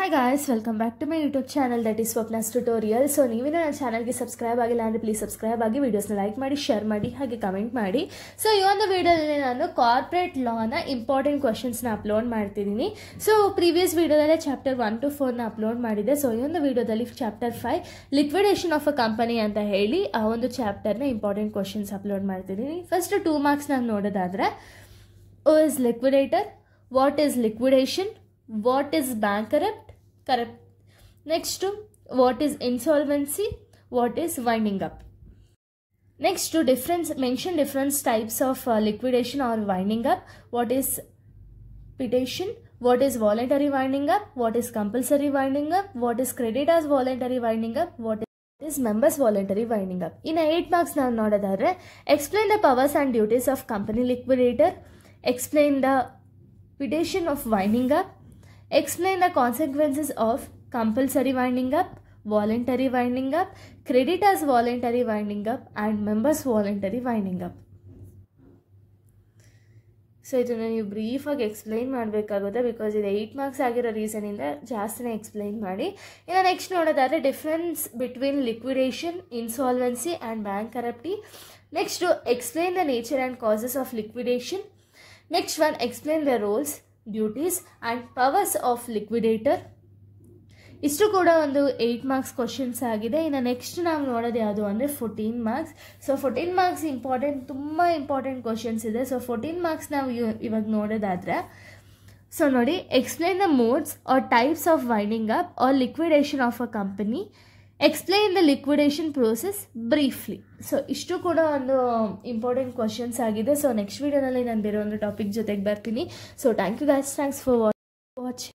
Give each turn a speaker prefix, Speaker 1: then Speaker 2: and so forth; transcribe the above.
Speaker 1: Hi guys, welcome back to my YouTube channel that is Swapna's Tutorial. So ನೀವು ನನ್ನ ಚಾನೆಲ್ಗೆ subscribe ಆಗಿಲ್ಲ ಅಂದರೆ ಪ್ಲೀಸ್ ಸಬ್ಸ್ಕ್ರೈಬ್ ಆಗಿ ವಿಡಿಯೋಸ್ನ ಲೈಕ್ ಮಾಡಿ ಶೇರ್ ಮಾಡಿ ಹಾಗೆ ಕಮೆಂಟ್ ಮಾಡಿ. ಸೊ ಈ ಒಂದು ವಿಡಿಯೋದಲ್ಲಿ ನಾನು ಕಾರ್ಪೊರೇಟ್ ಲಾನ ಇಂಪಾರ್ಟೆಂಟ್ ಕ್ವಶನ್ಸ್ನ ಅಪ್ಲೋಡ್ ಮಾಡ್ತಿದ್ದೀನಿ. ಸೊ ಪ್ರೀವಿಯಸ್ ವಿಡಿಯೋದಲ್ಲೇ ಚಾಪ್ಟರ್ 1 to 4ನ ಅಪ್ಲೋಡ್ ಮಾಡಿದೆ. ಸೊ ಈ ಒಂದು ವಿಡಿಯೋದಲ್ಲಿ chapter 5 liquidation of a company ಅಂತ ಹೇಳಿ ಆ ಒಂದು ಚಾಪ್ಟರ್ನ ಇಂಪಾರ್ಟೆಂಟ್ ಕ್ವಶನ್ಸ್ ಅಪ್ಲೋಡ್ ಮಾಡ್ತಿದ್ದೀನಿ. ಫಸ್ಟ್ 2 marks ನಾವು ನೋಡೋದಾದರೆ who is liquidator, what is liquidation, what is bankrupt. Correct. Next, what is insolvency, what is winding up. Next, to mention different types of liquidation or winding up. What is petition, what is voluntary winding up, what is compulsory winding up, what is creditors voluntary winding up, what is members voluntary winding up. In 8 marks now nodadare, explain the powers and duties of company liquidator, explain the petition of winding up, explain the consequences of compulsory winding up, voluntary winding up, creditors voluntary winding up and members voluntary winding up. So ಇದನ್ನು ನೀವು ಬ್ರೀಫಾಗಿ explain ಮಾಡಬೇಕಾಗುತ್ತೆ because ಇದು 8 marks ಆಗಿರೋ ರೀಸನಿಂದ ಜಾಸ್ತಿನೇ explain ಮಾಡಿ. ಇನ್ನು next ನೋಡೋದಾದರೆ difference between liquidation, insolvency and bankruptcy. Next explain the nature and causes of liquidation. Next one explain the roles, duties and powers of liquidator. ಇಷ್ಟು ಕೂಡ ಒಂದು 8 marks ಕ್ವಶನ್ಸ್ ಆಗಿದೆ. ಇನ್ನು ನೆಕ್ಸ್ಟ್ ನಾವು ನೋಡೋದು ಯಾವುದು ಅಂದರೆ 14 marks. ಸೊ 14 marks ತುಂಬ ಇಂಪಾರ್ಟೆಂಟ್ ಕ್ವಶನ್ಸ್ ಇದೆ. ಸೊ 14 marks ನಾವು ಇವಾಗ ನೋಡೋದಾದರೆ ಸೊ ನೋಡಿ, explain the modes or types of winding up or liquidation of a company, explain the liquidation process briefly. So ಇಷ್ಟು ಕೂಡ ಒಂದು ಇಂಪಾರ್ಟೆಂಟ್ ಕ್ವಶನ್ಸ್ ಆಗಿದೆ. ಸೊ ನೆಕ್ಸ್ಟ್ ವೀಡಿಯೋನಲ್ಲಿ ನಾನು ಬೇರೆ ಒಂದು ಟಾಪಿಕ್ ಜೊತೆಗೆ ಬರ್ತೀನಿ. So thank you guys, thanks for watching.